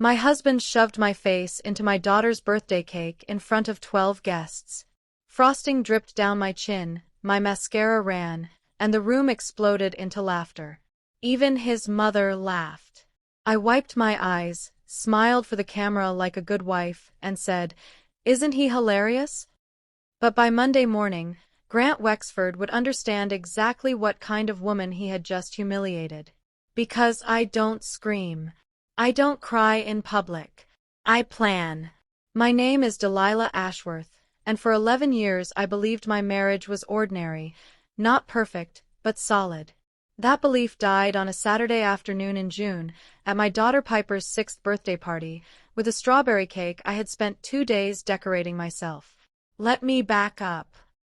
My husband shoved my face into my daughter's birthday cake in front of 12 guests. Frosting dripped down my chin, my mascara ran, and the room exploded into laughter. Even his mother laughed. I wiped my eyes, smiled for the camera like a good wife, and said, "Isn't he hilarious?" But by Monday morning, Grant Wexford would understand exactly what kind of woman he had just humiliated. Because I don't scream. I don't cry in public. I plan. My name is Delilah Ashworth, and for 11 years I believed my marriage was ordinary, not perfect, but solid. That belief died on a Saturday afternoon in June, at my daughter Piper's 6th birthday party, with a strawberry cake I had spent 2 days decorating myself. Let me back up.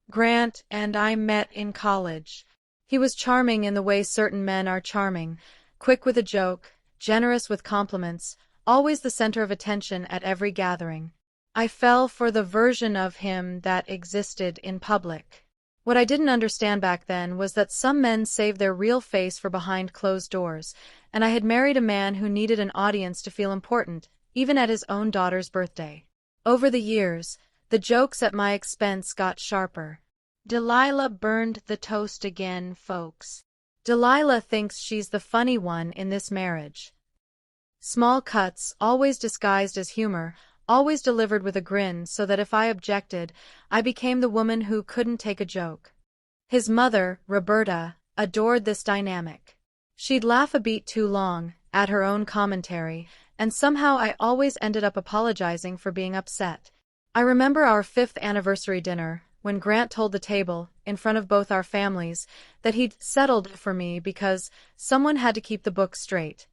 Grant and I met in college. He was charming in the way certain men are charming, quick with a joke, generous with compliments, always the center of attention at every gathering. I fell for the version of him that existed in public. What I didn't understand back then was that some men save their real face for behind closed doors, and I had married a man who needed an audience to feel important, even at his own daughter's birthday. Over the years, the jokes at my expense got sharper. Delilah burned the toast again, folks. Delilah thinks she's the funny one in this marriage. Small cuts, always disguised as humor, always delivered with a grin so that if I objected, I became the woman who couldn't take a joke. His mother, Roberta, adored this dynamic. She'd laugh a beat too long, at her own commentary, and somehow I always ended up apologizing for being upset. I remember our 5th anniversary dinner, when Grant told the table, in front of both our families, that he'd settled for me because someone had to keep the book straight.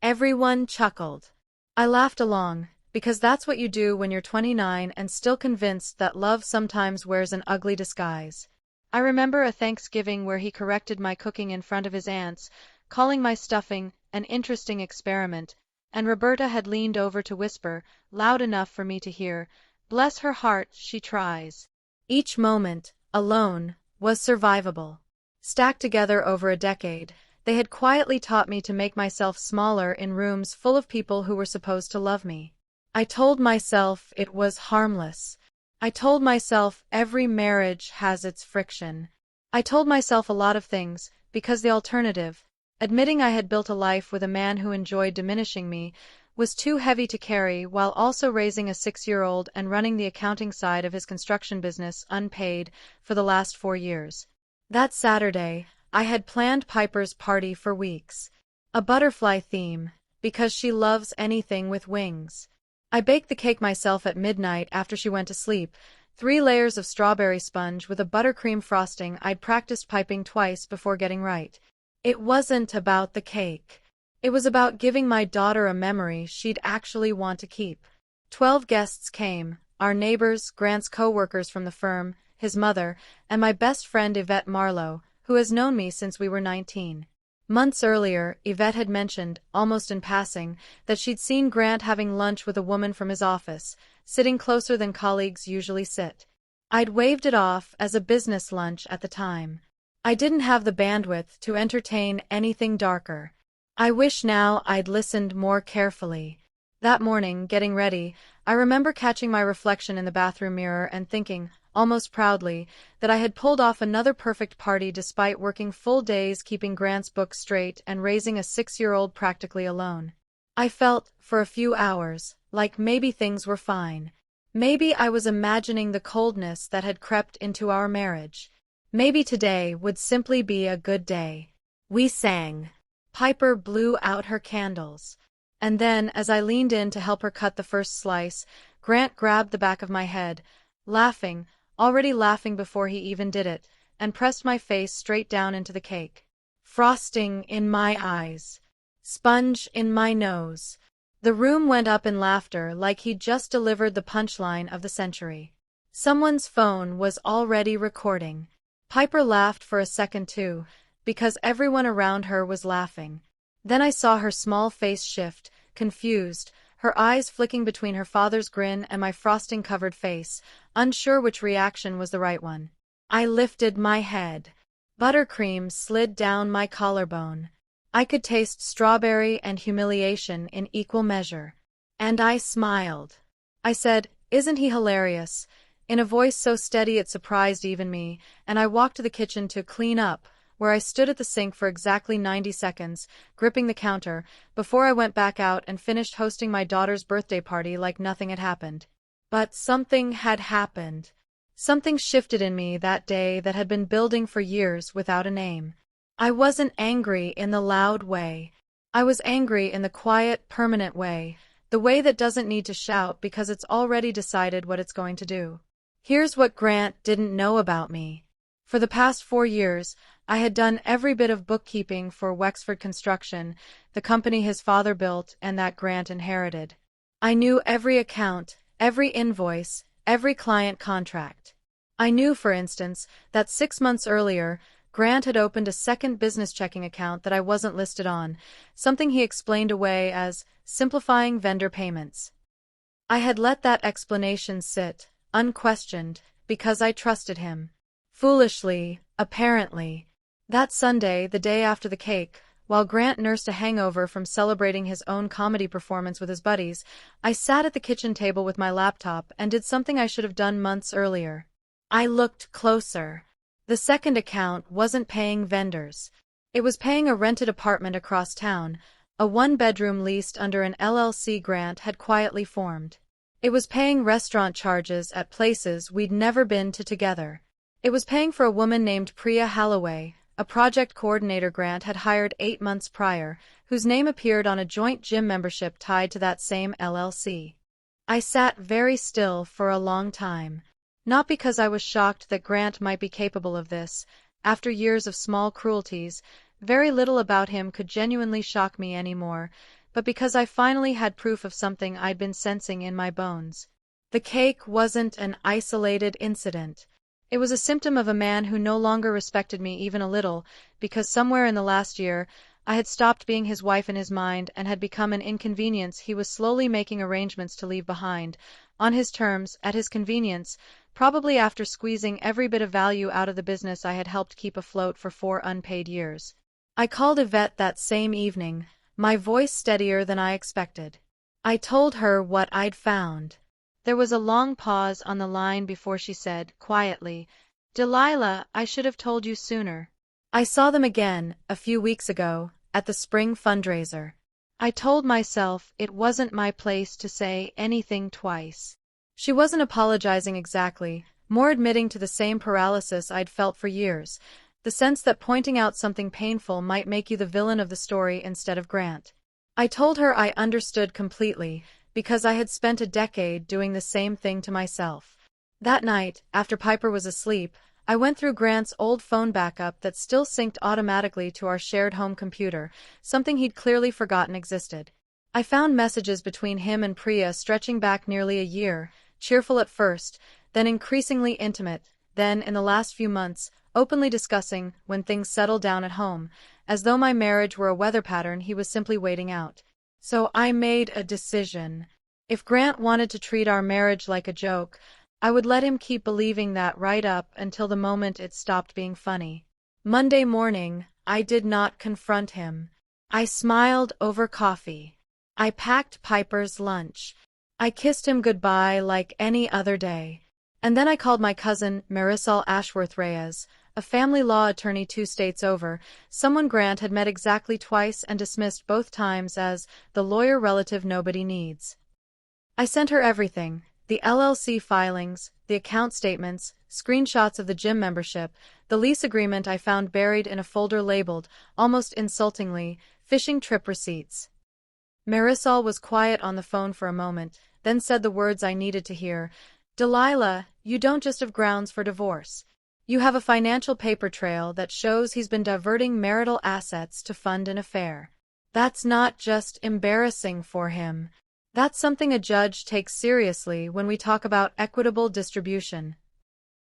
Everyone chuckled. I laughed along, because that's what you do when you're 29 and still convinced that love sometimes wears an ugly disguise. I remember a Thanksgiving where he corrected my cooking in front of his aunts, calling my stuffing an interesting experiment, and Roberta had leaned over to whisper, loud enough for me to hear, "Bless her heart, she tries." Each moment, alone, was survivable. Stacked together over a decade, they had quietly taught me to make myself smaller in rooms full of people who were supposed to love me. I told myself it was harmless. I told myself every marriage has its friction. I told myself a lot of things, because the alternative, admitting I had built a life with a man who enjoyed diminishing me, was too heavy to carry while also raising a 6-year-old and running the accounting side of his construction business unpaid for the last 4 years. That Saturday, I had planned Piper's party for weeks. A butterfly theme, because she loves anything with wings. I baked the cake myself at midnight after she went to sleep, 3 layers of strawberry sponge with a buttercream frosting I'd practiced piping twice before getting right. It wasn't about the cake. It was about giving my daughter a memory she'd actually want to keep. 12 guests came, our neighbors, Grant's co-workers from the firm, his mother, and my best friend Yvette Marlowe, who has known me since we were 19. Months earlier, Yvette had mentioned, almost in passing, that she'd seen Grant having lunch with a woman from his office, sitting closer than colleagues usually sit. I'd waved it off as a business lunch at the time. I didn't have the bandwidth to entertain anything darker. I wish now I'd listened more carefully. That morning, getting ready, I remember catching my reflection in the bathroom mirror and thinking, almost proudly, that I had pulled off another perfect party despite working full days keeping Grant's book straight and raising a 6-year-old practically alone. I felt, for a few hours, like maybe things were fine. Maybe I was imagining the coldness that had crept into our marriage. Maybe today would simply be a good day. We sang. Piper blew out her candles. And then, as I leaned in to help her cut the first slice, Grant grabbed the back of my head, laughing, already laughing before he even did it, and pressed my face straight down into the cake. Frosting in my eyes. Sponge in my nose. The room went up in laughter like he'd just delivered the punchline of the century. Someone's phone was already recording. Piper laughed for a second too, because everyone around her was laughing. Then I saw her small face shift, confused, her eyes flicking between her father's grin and my frosting-covered face, unsure which reaction was the right one. I lifted my head. Buttercream slid down my collarbone. I could taste strawberry and humiliation in equal measure. And I smiled. I said, "Isn't he hilarious?" in a voice so steady it surprised even me, and I walked to the kitchen to clean up, where I stood at the sink for exactly 90 seconds, gripping the counter, before I went back out and finished hosting my daughter's birthday party like nothing had happened. But something had happened. Something shifted in me that day that had been building for years without a name. I wasn't angry in the loud way. I was angry in the quiet, permanent way, the way that doesn't need to shout because it's already decided what it's going to do. Here's what Grant didn't know about me. For the past 4 years, I had done every bit of bookkeeping for Wexford Construction, the company his father built and that Grant inherited. I knew every account, every invoice, every client contract. I knew, for instance, that 6 months earlier, Grant had opened a second business checking account that I wasn't listed on, something he explained away as simplifying vendor payments. I had let that explanation sit, unquestioned, because I trusted him. Foolishly, apparently. That Sunday, the day after the cake, while Grant nursed a hangover from celebrating his own comedy performance with his buddies, I sat at the kitchen table with my laptop and did something I should have done months earlier. I looked closer. The second account wasn't paying vendors. It was paying a rented apartment across town, a one-bedroom leased under an LLC Grant had quietly formed. It was paying restaurant charges at places we'd never been to together. It was paying for a woman named Priya Halloway, a project coordinator Grant had hired 8 months prior, whose name appeared on a joint gym membership tied to that same LLC. I sat very still for a long time. Not because I was shocked that Grant might be capable of this. After years of small cruelties, very little about him could genuinely shock me anymore, but because I finally had proof of something I'd been sensing in my bones. The cake wasn't an isolated incident. It was a symptom of a man who no longer respected me even a little, because somewhere in the last year, I had stopped being his wife in his mind and had become an inconvenience he was slowly making arrangements to leave behind, on his terms, at his convenience, probably after squeezing every bit of value out of the business I had helped keep afloat for 4 unpaid years. I called Yvette that same evening, my voice steadier than I expected. I told her what I'd found. There was a long pause on the line before she said, quietly, "Delilah, I should have told you sooner. I saw them again, a few weeks ago, at the spring fundraiser. I told myself it wasn't my place to say anything twice." She wasn't apologizing exactly, more admitting to the same paralysis I'd felt for years, the sense that pointing out something painful might make you the villain of the story instead of Grant. I told her I understood completely, because I had spent a decade doing the same thing to myself. That night, after Piper was asleep, I went through Grant's old phone backup that still synced automatically to our shared home computer, something he'd clearly forgotten existed. I found messages between him and Priya stretching back nearly a year, cheerful at first, then increasingly intimate, then, in the last few months, openly discussing when things settled down at home, as though my marriage were a weather pattern he was simply waiting out. So I made a decision. If Grant wanted to treat our marriage like a joke, I would let him keep believing that right up until the moment it stopped being funny. Monday morning, I did not confront him. I smiled over coffee. I packed Piper's lunch. I kissed him goodbye like any other day. And then I called my cousin, Marisol Ashworth Reyes, a family law attorney 2 states over, someone Grant had met exactly twice and dismissed both times as the lawyer relative nobody needs. I sent her everything, the LLC filings, the account statements, screenshots of the gym membership, the lease agreement I found buried in a folder labeled, almost insultingly, fishing trip receipts. Marisol was quiet on the phone for a moment, then said the words I needed to hear. "Delilah, you don't just have grounds for divorce. You have a financial paper trail that shows he's been diverting marital assets to fund an affair. That's not just embarrassing for him. That's something a judge takes seriously when we talk about equitable distribution."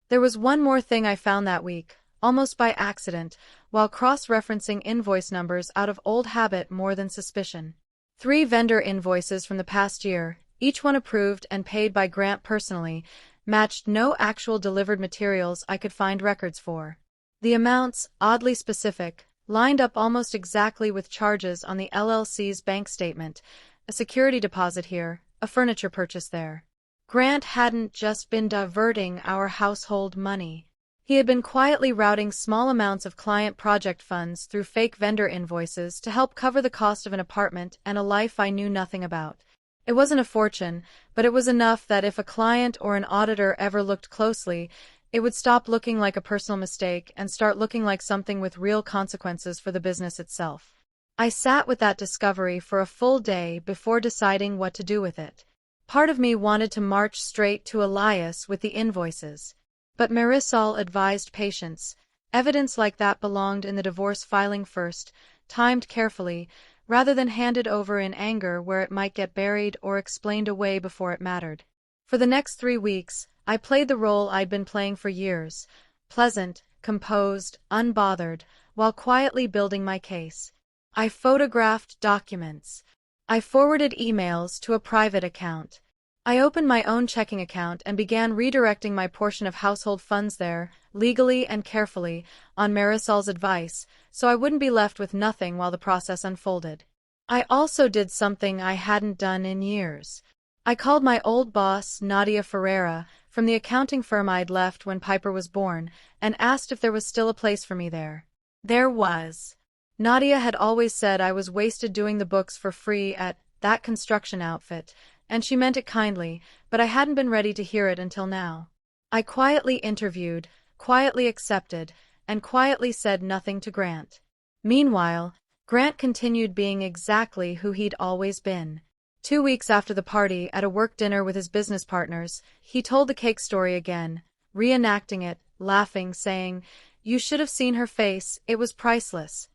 There was one more thing I found that week, almost by accident, while cross-referencing invoice numbers out of old habit more than suspicion. 3 vendor invoices from the past year, each one approved and paid by Grant personally, matched no actual delivered materials I could find records for. The amounts, oddly specific, lined up almost exactly with charges on the LLC's bank statement, a security deposit here, a furniture purchase there. Grant hadn't just been diverting our household money. He had been quietly routing small amounts of client project funds through fake vendor invoices to help cover the cost of an apartment and a life I knew nothing about. It wasn't a fortune, but it was enough that if a client or an auditor ever looked closely, it would stop looking like a personal mistake and start looking like something with real consequences for the business itself. I sat with that discovery for a full day before deciding what to do with it. Part of me wanted to march straight to Elias with the invoices. But Marisol advised patience. Evidence like that belonged in the divorce filing first, timed carefully, rather than handed over in anger where it might get buried or explained away before it mattered. For the next 3 weeks, I played the role I'd been playing for years, pleasant, composed, unbothered, while quietly building my case. I photographed documents. I forwarded emails to a private account. I opened my own checking account and began redirecting my portion of household funds there, legally and carefully, on Marisol's advice, so I wouldn't be left with nothing while the process unfolded. I also did something I hadn't done in years. I called my old boss, Nadia Ferreira, from the accounting firm I'd left when Piper was born, and asked if there was still a place for me there. There was. Nadia had always said I was wasted doing the books for free at that construction outfit, and she meant it kindly, but I hadn't been ready to hear it until now. I quietly interviewed, quietly accepted, and quietly said nothing to Grant. Meanwhile, Grant continued being exactly who he'd always been. 2 weeks after the party, at a work dinner with his business partners, he told the cake story again, reenacting it, laughing, saying, "You should have seen her face, it was priceless."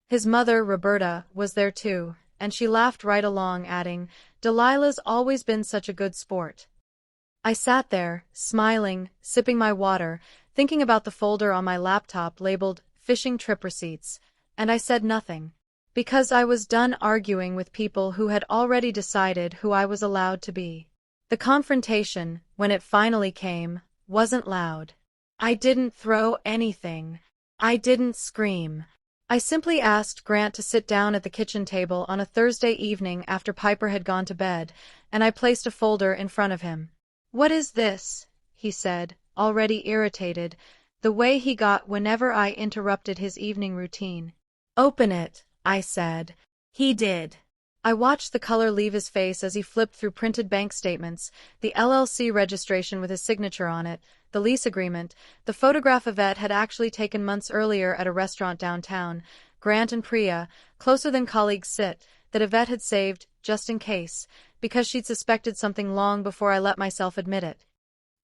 His mother, Roberta, was there too, and she laughed right along, adding, "Delilah's always been such a good sport." I sat there, smiling, sipping my water, thinking about the folder on my laptop labeled fishing trip receipts, and I said nothing. Because I was done arguing with people who had already decided who I was allowed to be. The confrontation, when it finally came, wasn't loud. I didn't throw anything. I didn't scream. I simply asked Grant to sit down at the kitchen table on a Thursday evening after Piper had gone to bed, and I placed a folder in front of him. "What is this?" he said, already irritated, the way he got whenever I interrupted his evening routine. "Open it," I said. He did. I watched the color leave his face as he flipped through printed bank statements, the LLC registration with his signature on it, the lease agreement, the photograph Yvette had actually taken months earlier at a restaurant downtown, Grant and Priya, closer than colleagues sit, that Yvette had saved, just in case, because she'd suspected something long before I let myself admit it.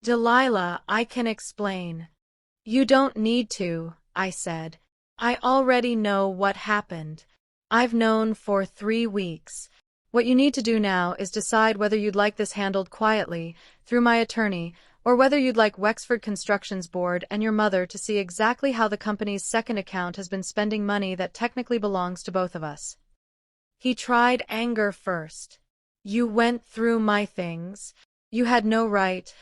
"Delilah, I can explain." "You don't need to," I said. "I already know what happened. I've known for 3 weeks. What you need to do now is decide whether you'd like this handled quietly, through my attorney, or whether you'd like Wexford Construction's board and your mother to see exactly how the company's second account has been spending money that technically belongs to both of us." He tried anger first. "You went through my things. You had no right."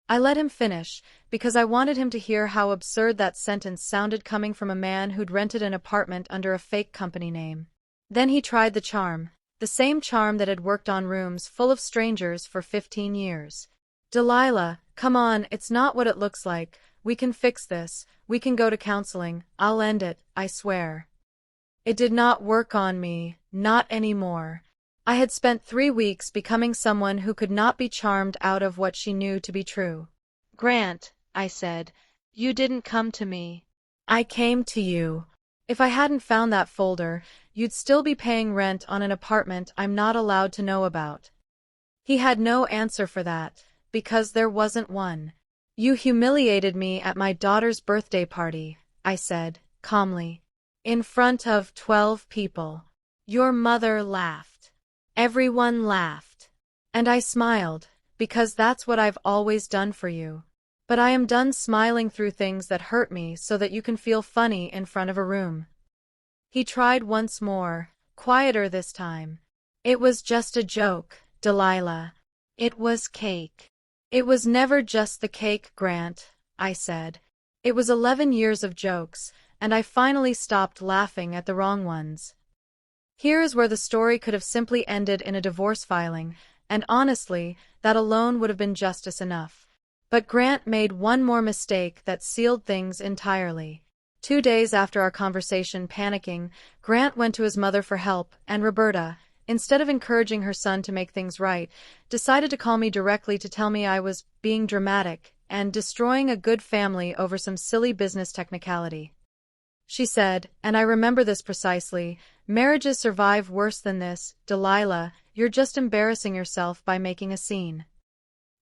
I let him finish, because I wanted him to hear how absurd that sentence sounded coming from a man who'd rented an apartment under a fake company name. Then he tried the charm, the same charm that had worked on rooms full of strangers for 15 years. "Delilah, come on, it's not what it looks like. We can fix this. We can go to counseling. I'll end it, I swear." It did not work on me, not anymore. I had spent 3 weeks becoming someone who could not be charmed out of what she knew to be true. "Grant," I said, "you didn't come to me. I came to you. If I hadn't found that folder, you'd still be paying rent on an apartment I'm not allowed to know about." He had no answer for that, because there wasn't one. "You humiliated me at my daughter's birthday party," I said, calmly. "In front of 12 people. Your mother laughed. Everyone laughed. And I smiled, because that's what I've always done for you. But I am done smiling through things that hurt me so that you can feel funny in front of a room." He tried once more, quieter this time. "It was just a joke, Delilah. It was cake." "It was never just the cake, Grant," I said. "It was 11 years of jokes, and I finally stopped laughing at the wrong ones. Here is where the story could have simply ended in a divorce filing, and honestly, that alone would have been justice enough. But Grant made one more mistake that sealed things entirely. 2 days after our conversation, panicking, Grant went to his mother for help, and Roberta, instead of encouraging her son to make things right, decided to call me directly to tell me I was being dramatic and destroying a good family over some silly business technicality. She said, and I remember this precisely, "Marriages survive worse than this, Delilah, you're just embarrassing yourself by making a scene."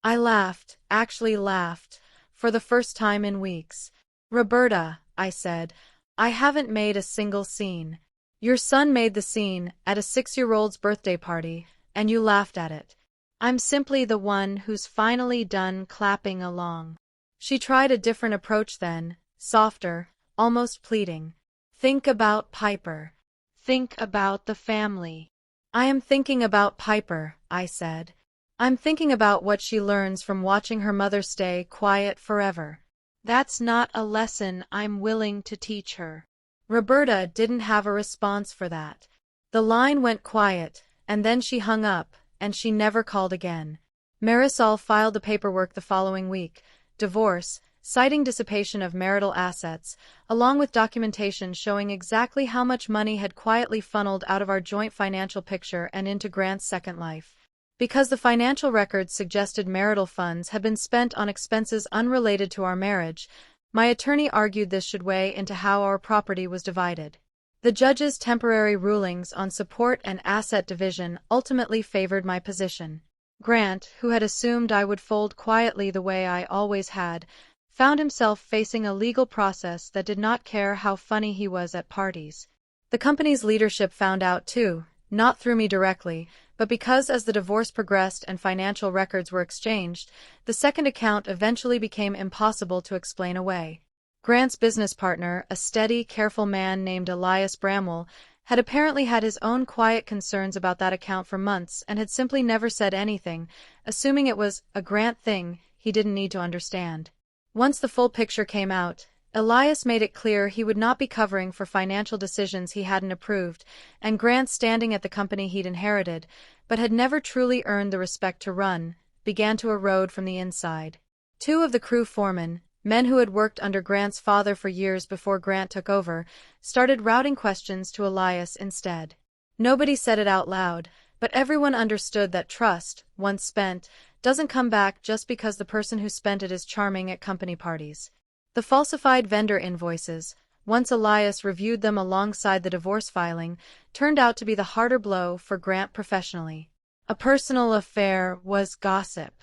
I laughed, actually laughed, for the first time in weeks. "Roberta," I said, "I haven't made a single scene. Your son made the scene at a 6-year-old's birthday party, and you laughed at it. I'm simply the one who's finally done clapping along." She tried a different approach then, softer, almost pleading. "Think about Piper. Think about the family." "I am thinking about Piper," I said. "I'm thinking about what she learns from watching her mother stay quiet forever. That's not a lesson I'm willing to teach her." Roberta didn't have a response for that. The line went quiet, and then she hung up, and she never called again. Marisol filed the paperwork the following week, divorce, citing dissipation of marital assets, along with documentation showing exactly how much money had quietly funneled out of our joint financial picture and into Grant's second life. Because the financial records suggested marital funds had been spent on expenses unrelated to our marriage, my attorney argued this should weigh into how our property was divided. The judge's temporary rulings on support and asset division ultimately favored my position. Grant, who had assumed I would fold quietly the way I always had, found himself facing a legal process that did not care how funny he was at parties. The company's leadership found out too, not through me directly, but because as the divorce progressed and financial records were exchanged, the second account eventually became impossible to explain away. Grant's business partner, a steady, careful man named Elias Bramwell, had apparently had his own quiet concerns about that account for months and had simply never said anything, assuming it was a Grant thing he didn't need to understand. Once the full picture came out, Elias made it clear he would not be covering for financial decisions he hadn't approved, and Grant's standing at the company he'd inherited, but had never truly earned the respect to run, began to erode from the inside. 2 of the crew foremen, men who had worked under Grant's father for years before Grant took over, started routing questions to Elias instead. Nobody said it out loud, but everyone understood that trust, once spent, doesn't come back just because the person who spent it is charming at company parties. The falsified vendor invoices, once Elias reviewed them alongside the divorce filing, turned out to be the harder blow for Grant professionally. A personal affair was gossip.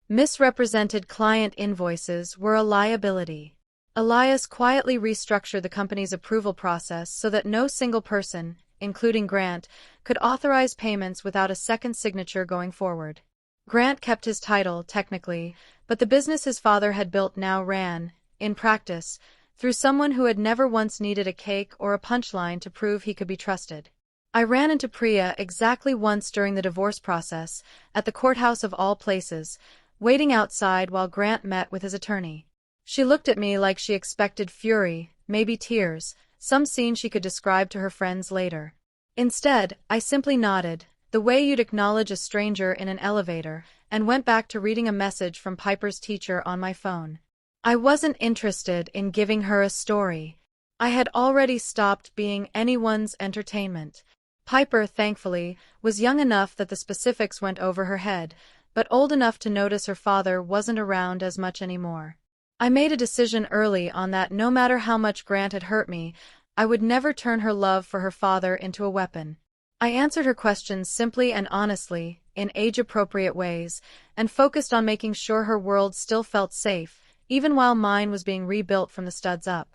Misrepresented client invoices were a liability. Elias quietly restructured the company's approval process so that no single person, including Grant, could authorize payments without a second signature going forward. Grant kept his title, technically, but the business his father had built now ran, in practice, through someone who had never once needed a cake or a punchline to prove he could be trusted. I ran into Priya exactly once during the divorce process, at the courthouse of all places, waiting outside while Grant met with his attorney. She looked at me like she expected fury, maybe tears, some scene she could describe to her friends later. Instead, I simply nodded, the way you'd acknowledge a stranger in an elevator, and went back to reading a message from Piper's teacher on my phone. I wasn't interested in giving her a story. I had already stopped being anyone's entertainment. Piper, thankfully, was young enough that the specifics went over her head, but old enough to notice her father wasn't around as much anymore. I made a decision early on that no matter how much Grant had hurt me, I would never turn her love for her father into a weapon. I answered her questions simply and honestly, in age-appropriate ways, and focused on making sure her world still felt safe, even while mine was being rebuilt from the studs up.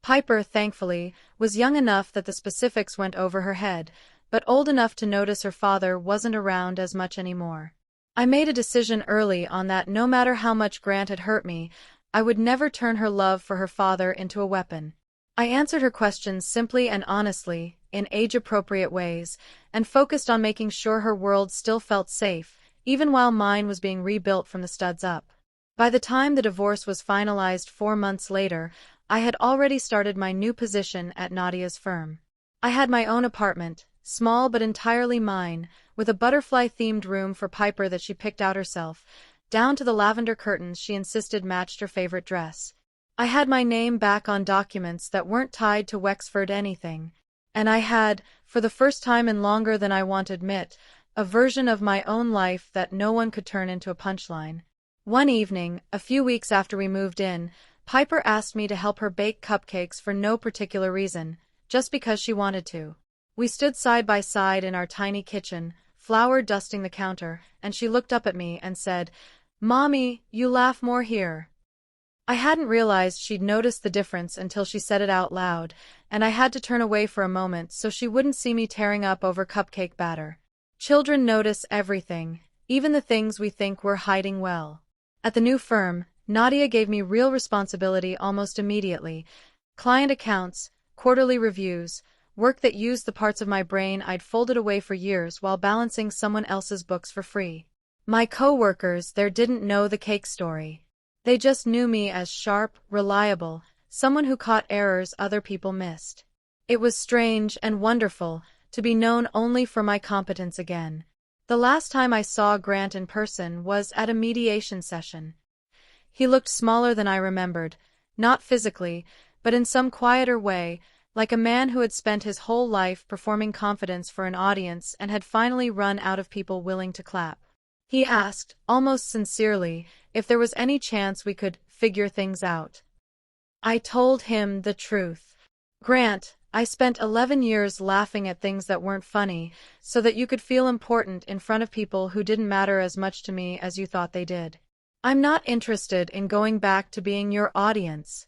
Piper, thankfully, was young enough that the specifics went over her head, but old enough to notice her father wasn't around as much anymore. I made a decision early on that no matter how much Grant had hurt me, I would never turn her love for her father into a weapon. I answered her questions simply and honestly, in age-appropriate ways, and focused on making sure her world still felt safe, even while mine was being rebuilt from the studs up. By the time the divorce was finalized 4 months later, I had already started my new position at Nadia's firm. I had my own apartment, small but entirely mine, with a butterfly-themed room for Piper that she picked out herself, down to the lavender curtains she insisted matched her favorite dress. I had my name back on documents that weren't tied to Wexford anything. And I had, for the first time in longer than I want to admit, a version of my own life that no one could turn into a punchline. One evening, a few weeks after we moved in, Piper asked me to help her bake cupcakes for no particular reason, just because she wanted to. We stood side by side in our tiny kitchen, flour dusting the counter, and she looked up at me and said, "Mommy, you laugh more here." I hadn't realized she'd noticed the difference until she said it out loud, and I had to turn away for a moment so she wouldn't see me tearing up over cupcake batter. Children notice everything, even the things we think we're hiding well. At the new firm, Nadia gave me real responsibility almost immediately. Client accounts, quarterly reviews, work that used the parts of my brain I'd folded away for years while balancing someone else's books for free. My co-workers there didn't know the cake story. They just knew me as sharp, reliable, someone who caught errors other people missed. It was strange and wonderful to be known only for my competence again. The last time I saw Grant in person was at a mediation session. He looked smaller than I remembered, not physically, but in some quieter way, like a man who had spent his whole life performing confidence for an audience and had finally run out of people willing to clap. He asked, almost sincerely, if there was any chance we could figure things out. I told him the truth. "Grant, I spent 11 years laughing at things that weren't funny, so that you could feel important in front of people who didn't matter as much to me as you thought they did. I'm not interested in going back to being your audience."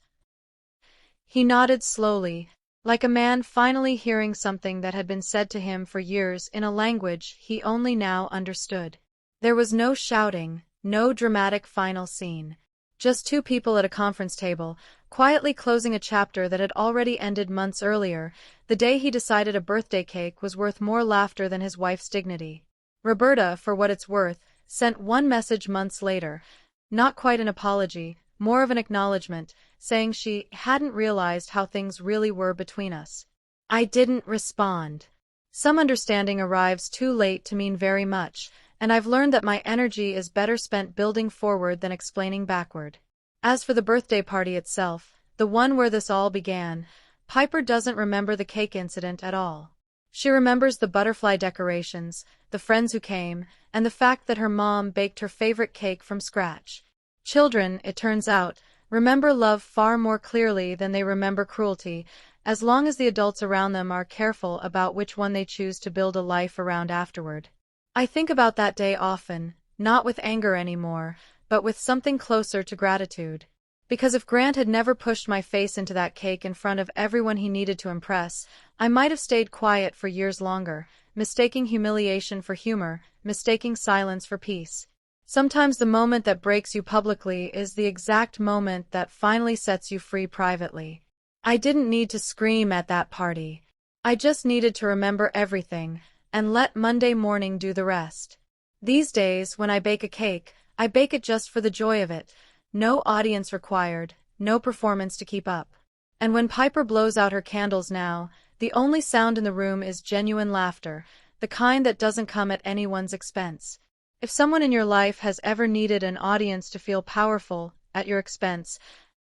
He nodded slowly, like a man finally hearing something that had been said to him for years in a language he only now understood. There was no shouting, no dramatic final scene. Just two people at a conference table, quietly closing a chapter that had already ended months earlier, the day he decided a birthday cake was worth more laughter than his wife's dignity. Roberta, for what it's worth, sent one message months later, not quite an apology, more of an acknowledgement, saying she hadn't realized how things really were between us. I didn't respond. Some understanding arrives too late to mean very much, and I've learned that my energy is better spent building forward than explaining backward. As for the birthday party itself, the one where this all began, Piper doesn't remember the cake incident at all. She remembers the butterfly decorations, the friends who came, and the fact that her mom baked her favorite cake from scratch. Children, it turns out, remember love far more clearly than they remember cruelty, as long as the adults around them are careful about which one they choose to build a life around afterward. I think about that day often, not with anger anymore, but with something closer to gratitude. Because if Grant had never pushed my face into that cake in front of everyone he needed to impress, I might have stayed quiet for years longer, mistaking humiliation for humor, mistaking silence for peace. Sometimes the moment that breaks you publicly is the exact moment that finally sets you free privately. I didn't need to scream at that party. I just needed to remember everything, and let Monday morning do the rest. These days, when I bake a cake, I bake it just for the joy of it. No audience required, no performance to keep up. And when Piper blows out her candles now, the only sound in the room is genuine laughter, the kind that doesn't come at anyone's expense. If someone in your life has ever needed an audience to feel powerful, at your expense,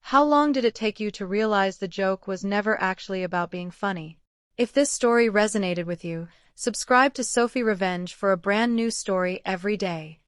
how long did it take you to realize the joke was never actually about being funny? If this story resonated with you, subscribe to Sophie Revenge for a brand new story every day.